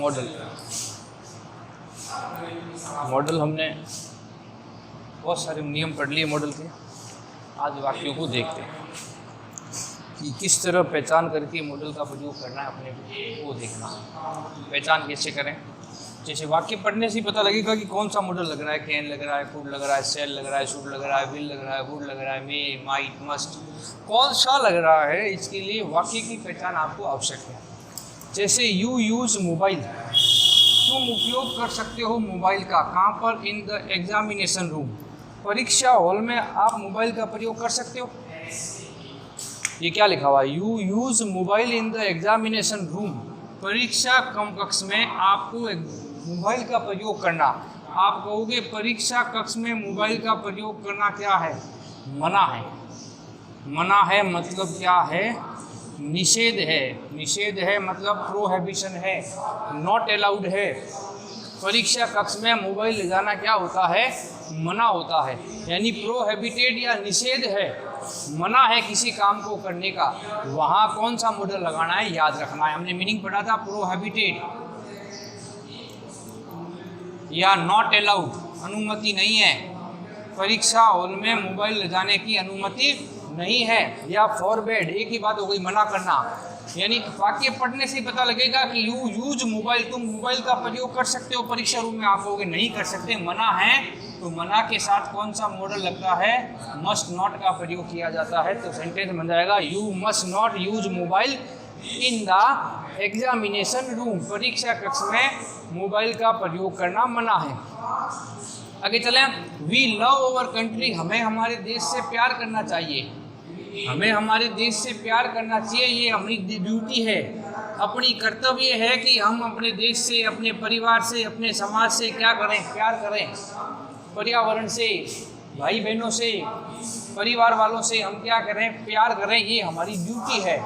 Model. Model हमने बहुत सारे नियम पढ़ लिए मॉडल के। आज वाक्यों को देखते हैं कि किस तरह पहचान करके मॉडल का प्रयोग करना है, अपने को देखना। पहचान कैसे करें? जैसे वाक्य पढ़ने से ही पता लगेगा कि कौन सा मॉडल लग रहा है। कैन लग रहा है, कुड लग रहा है, सेल लग रहा है, शुड लग रहा है, विल लग रहा है, वुड लग रहा है, मे, माइट, मस्ट, कौन सा लग रहा है। इसके लिए वाक्य की पहचान आपको आवश्यक है। जैसे यू यूज़ मोबाइल, तुम उपयोग कर सकते हो मोबाइल का। कहाँ पर? इन द एग्जामिनेशन रूम, परीक्षा हॉल में आप मोबाइल का प्रयोग कर सकते हो। ये क्या लिखा हुआ है? You use mobile in the examination room, परीक्षा कक्ष में आपको मोबाइल का प्रयोग करना। आप कहोगे परीक्षा कक्ष में मोबाइल का प्रयोग करना क्या है? मना है। मना है मतलब क्या है? निषेध है। निषेध है मतलब प्रोहिबिशन है, नॉट अलाउड है। परीक्षा कक्ष में मोबाइल ले जाना क्या होता है? मना होता है, यानी प्रोहिबिटेड या निषेध है, मना है किसी काम को करने का। वहाँ कौन सा मॉडल लगाना है याद रखना है। हमने मीनिंग पढ़ा था, प्रोहिबिटेड या नॉट अलाउड, अनुमति नहीं है। परीक्षा हॉल में मोबाइल ले जाने की अनुमति नहीं है, या फॉरबेड, एक ही बात हो गई, मना करना। यानी वाक्य पढ़ने से ही पता लगेगा कि यू यूज मोबाइल, तुम मोबाइल का प्रयोग कर सकते हो परीक्षा रूम में। आप कहोगे नहीं कर सकते, मना है, तो मना के साथ कौन सा मॉडल लगता है? मस्ट नॉट का प्रयोग किया जाता है। तो सेंटेंस बन जाएगा you must not use mobile in the examination room, परीक्षा कक्ष में मोबाइल का प्रयोग करना मना है। आगे चलें। वी लव अवर कंट्री, हमें हमारे देश से प्यार करना चाहिए। हमें हमारे देश से प्यार करना चाहिए, ये हमारी ड्यूटी है, अपनी कर्तव्य है कि हम अपने देश से, अपने परिवार से, अपने समाज से क्या करें? प्यार करें। पर्यावरण से, भाई बहनों से, परिवार वालों से हम क्या करें? प्यार करें। ये हमारी ड्यूटी है,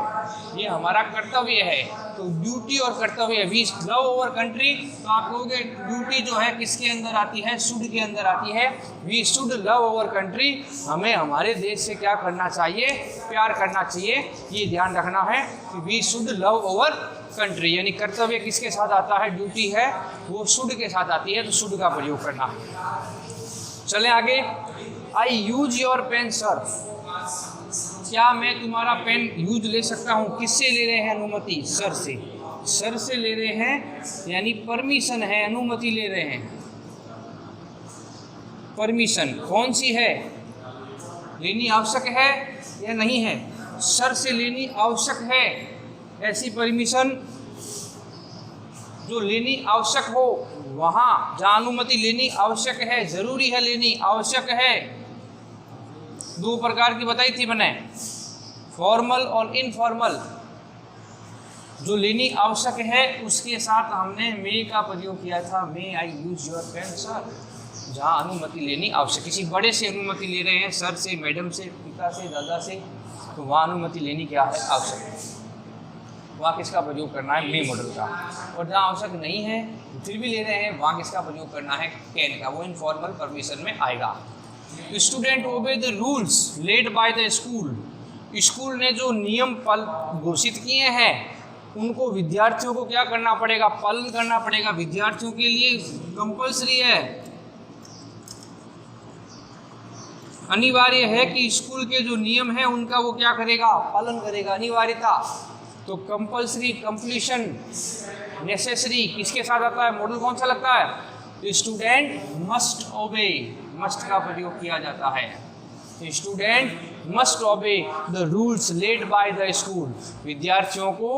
ये हमारा कर्तव्य है। तो ड्यूटी और कर्तव्य, वी लव अवर कंट्री, तो आप कहोगे ड्यूटी जो है किसके अंदर आती है? शुड के अंदर आती है। We should love our country, हमें हमारे देश से क्या करना चाहिए? प्यार करना चाहिए। ये ध्यान रखना है कि we should love our country, यानी कर्तव्य किसके साथ आता है? ड्यूटी है, वो शुड के साथ आती है, तो शुड का प्रयोग करना है। चलें आगे। आई यूज योर पेन सर, क्या मैं तुम्हारा पेन यूज ले सकता हूँ? किससे ले रहे हैं अनुमति? सर से। सर से ले रहे हैं, यानी परमिशन है, अनुमति ले रहे हैं। परमिशन कौन सी है? लेनी आवश्यक है या नहीं है? सर से लेनी आवश्यक है। ऐसी परमिशन जो लेनी आवश्यक हो, वहाँ जहाँ अनुमति लेनी आवश्यक है, जरूरी है लेनी, आवश्यक है। दो प्रकार की बताई थी मैंने, फॉर्मल और इनफॉर्मल। जो लेनी आवश्यक है उसके साथ हमने मे का प्रयोग किया था, मे आई यूज योर पेन सर। जहाँ अनुमति लेनी आवश्यक, किसी बड़े से अनुमति ले रहे हैं, सर से, मैडम से, पिता से, दादा से, तो वहाँ अनुमति लेनी क्या है? आवश्यक। वहाँ किसका प्रयोग करना है? मे मॉडल का। और जहाँ आवश्यक नहीं है फिर भी ले रहे हैं, वहाँ किसका प्रयोग करना है? कैन का। वो इनफॉर्मल परमिशन में आएगा। Student obey the rules led by the school, school ने जो नियम घोषित किए हैं उनको विद्यार्थियों को क्या करना पड़ेगा? पालन करना पड़ेगा। विद्यार्थियों के लिए कंपल्सरी है, अनिवार्य है कि स्कूल के जो नियम है उनका वो क्या करेगा? पालन करेगा, अनिवार्यता। तो कंपल्सरी, कंप्लीशन, नेसेसरी किसके साथ आता है? मॉडल कौन सा लगता है? स्टूडेंट मस्ट ओबे, मस्ट का प्रयोग किया जाता है। Student must obey the rules led by the school, विद्यार्थियों को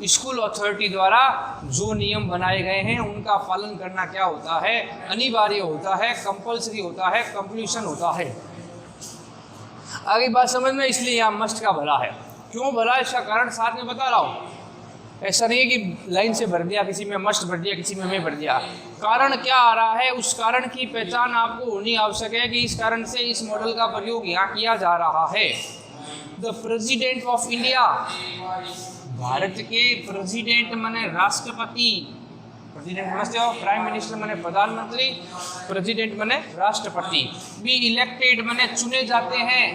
स्कूल अथॉरिटी द्वारा जो नियम बनाए गए हैं उनका पालन करना क्या होता है? अनिवार्य होता है, कंपल्सरी होता है, कंप्लीशन होता है। आगे बात समझ में, इसलिए यहाँ मस्ट का भला है। क्यों भला, इसका कारण साथ में बता रहा हूँ। ऐसा नहीं है कि लाइन से भर दिया, किसी में मस्ट भर दिया, किसी में मैं भर दिया। कारण क्या आ रहा है, उस कारण की पहचान आपको होनी आवश्यक है कि इस कारण से इस मॉडल का प्रयोग यहाँ किया जा रहा है। The president of India, Bharat के प्रेसिडेंट माने राष्ट्रपति। प्रेसिडेंट समझते हो? प्राइम मिनिस्टर माने प्रधानमंत्री, प्रेसिडेंट माने राष्ट्रपति। बी इलेक्टेड माने चुने जाते हैं।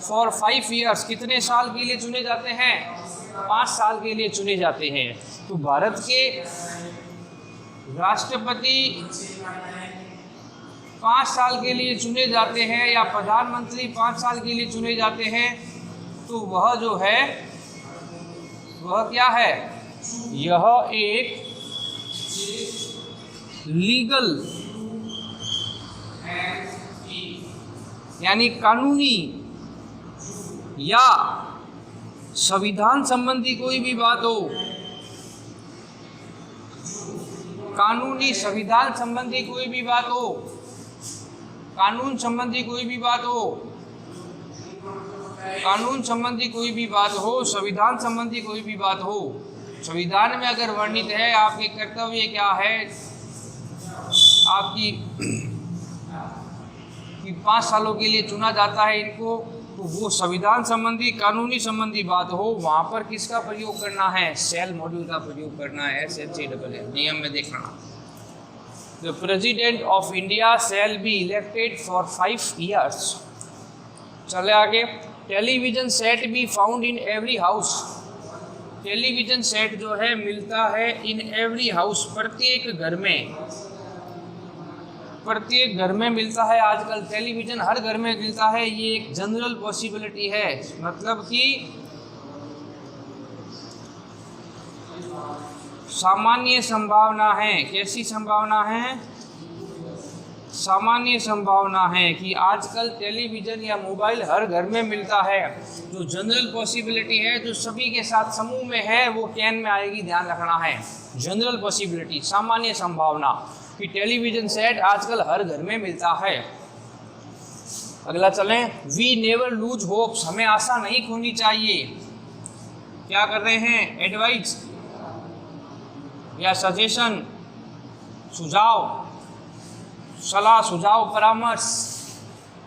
फॉर 5 ईयर्स, कितने साल के लिए चुने जाते हैं? 5 साल के लिए चुने जाते हैं। तो भारत के राष्ट्रपति 5 साल के लिए चुने जाते हैं या प्रधानमंत्री 5 साल के लिए चुने जाते हैं, तो वह जो है वह क्या है, यह एक लीगल यानी कानूनी या संविधान संबंधी कोई भी बात हो, कानूनी संविधान संबंधी कोई भी बात हो, कानून संबंधी कोई भी बात हो, कानून संबंधी कोई भी बात हो, संविधान संबंधी कोई भी बात हो, संविधान में अगर वर्णित है आपके कर्तव्य क्या है, आपकी कि 5 सालों के लिए चुना जाता है इनको, तो वो संविधान संबंधी कानूनी संबंधी बात हो, वहाँ पर किसका प्रयोग करना है, सेल मॉड्यूल का प्रयोग करना है। SHALL नियम में देखना, the president of India shall be elected for 5 years। चले आगे, television set be found in every house. Television set जो है मिलता है इन एवरी हाउस, प्रत्येक घर में, प्रत्येक घर में मिलता है। आजकल टेलीविज़न हर घर में मिलता है, ये एक जनरल पॉसिबिलिटी है, मतलब कि सामान्य संभावना है। कैसी संभावना है, सामान्य संभावना है कि आजकल टेलीविज़न या मोबाइल हर घर में मिलता है। जो जनरल पॉसिबिलिटी है, जो सभी के साथ समूह में है, वो कैन में आएगी, ध्यान रखना है। जनरल पॉसिबिलिटी, सामान्य संभावना कि टेलीविज़न सेट आजकल हर घर में मिलता है। अगला चलें, वी नेवर लूज होप्स, हमें आशा नहीं खोनी चाहिए। क्या कर रहे हैं, एडवाइस या सजेशन, सुझाव, सलाह सुझाव परामर्श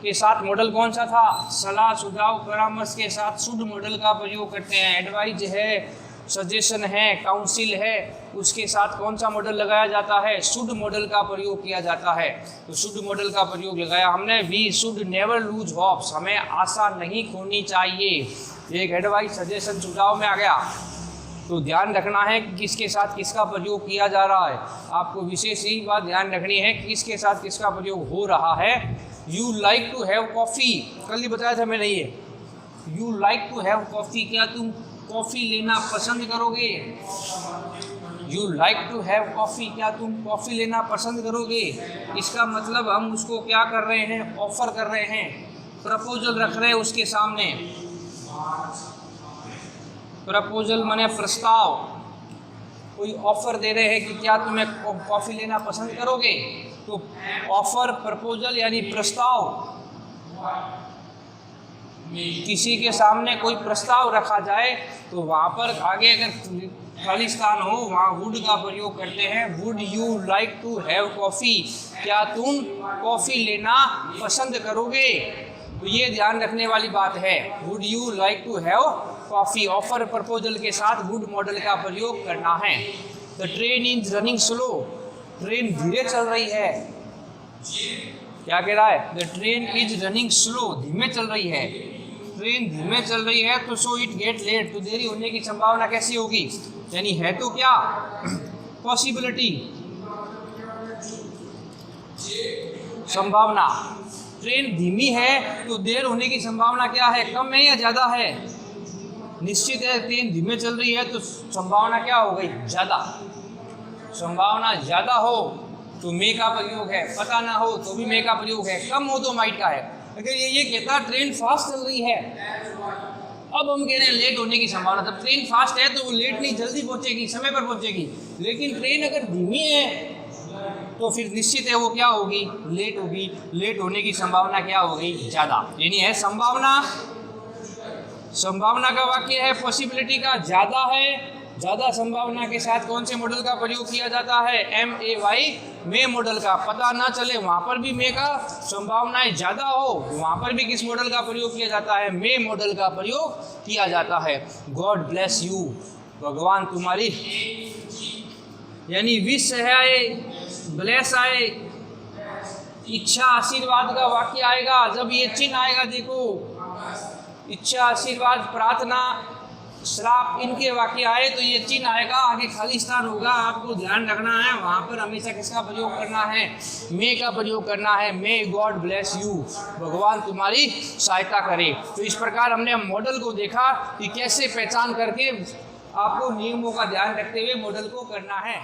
के साथ मॉडल कौन सा था, सलाह सुझाव परामर्श के साथ शुड मॉडल का प्रयोग करते हैं। एडवाइज है, सजेशन है, काउंसिल है, उसके साथ कौन सा मॉडल लगाया जाता है, शुड मॉडल का प्रयोग किया जाता है। तो शुड मॉडल का प्रयोग लगाया हमने। We should never lose hopes, हमें आशा नहीं खोनी चाहिए। एक एडवाइस सजेशन सुझाव में आ गया, तो ध्यान रखना है कि किसके साथ किसका प्रयोग किया जा रहा है। आपको विशेष यही बात ध्यान रखनी है कि किसके साथ किसका प्रयोग हो रहा है। You like to have coffee, कल ही बताया था मैंने ये, you like to have coffee, क्या तुम कॉफ़ी लेना पसंद करोगे। You like to have coffee, क्या तुम कॉफ़ी लेना पसंद करोगे। इसका मतलब हम उसको क्या कर रहे हैं, ऑफ़र कर रहे हैं, प्रपोजल रख रहे हैं उसके सामने। प्रपोजल माने प्रस्ताव, कोई ऑफ़र दे रहे हैं कि क्या तुम्हें कॉफ़ी लेना पसंद करोगे। तो ऑफ़र, प्रपोजल यानी प्रस्ताव, किसी के सामने कोई प्रस्ताव रखा जाए तो वहाँ पर आगे अगर खाली स्थान हो वहाँ वुड का प्रयोग करते हैं। Would you like to have coffee, क्या तुम कॉफ़ी लेना पसंद करोगे। तो ये ध्यान रखने वाली बात है, would you like to have coffee. Offer proposal के साथ वुड मॉडल का प्रयोग करना है। The train is running slow, train धीरे चल रही है। क्या कह रहा है, the train is running slow, धीमे चल रही है। ट्रेन धीमे चल रही है तो सो इट गेट लेट, तो देरी होने की संभावना कैसी होगी, यानी है तो क्या, पॉसिबिलिटी, संभावना। ट्रेन धीमी है तो देर होने की संभावना क्या है, कम है या ज़्यादा है। निश्चित है ट्रेन धीमे चल रही है तो संभावना क्या हो गई, ज़्यादा। संभावना ज़्यादा हो तो मे का प्रयोग है, पता ना हो तो भी मे का प्रयोग है, कम हो तो माइट का है। अगर ये कहता ट्रेन फास्ट चल रही है, अब हम कह रहे हैं लेट होने की संभावना। जब ट्रेन फास्ट है तो वो लेट नहीं, जल्दी पहुंचेगी, समय पर पहुंचेगी। लेकिन ट्रेन अगर धीमी है तो फिर निश्चित है वो क्या होगी, लेट होगी। लेट होने की संभावना क्या होगी, ज़्यादा। यानी है संभावना, संभावना का वाक्य है, पॉसिबिलिटी का ज़्यादा है। ज़्यादा संभावना के साथ कौन से मॉडल का प्रयोग किया जाता है, MAY, मे मॉडल का। पता ना चले वहाँ पर भी मे का, संभावनाएं ज़्यादा हो वहाँ पर भी किस मॉडल का प्रयोग किया जाता है, मे मॉडल का प्रयोग किया जाता है। गॉड ब्लेस यू, भगवान तुम्हारी, यानी विश आए, ब्लेस आए, इच्छा आशीर्वाद का वाक्य आएगा। जब ये चिन्ह आएगा, देखो, इच्छा आशीर्वाद प्रार्थना श्राप इनके वाक्य आए तो ये चिन्ह आएगा, आगे खाली स्थान होगा, आपको ध्यान रखना है वहाँ पर हमेशा किसका प्रयोग करना है, मे का प्रयोग करना है। मे गॉड ब्लेस यू, भगवान तुम्हारी सहायता करे। तो इस प्रकार हमने मॉडल को देखा कि कैसे पहचान करके आपको नियमों का ध्यान रखते हुए मॉडल को करना है।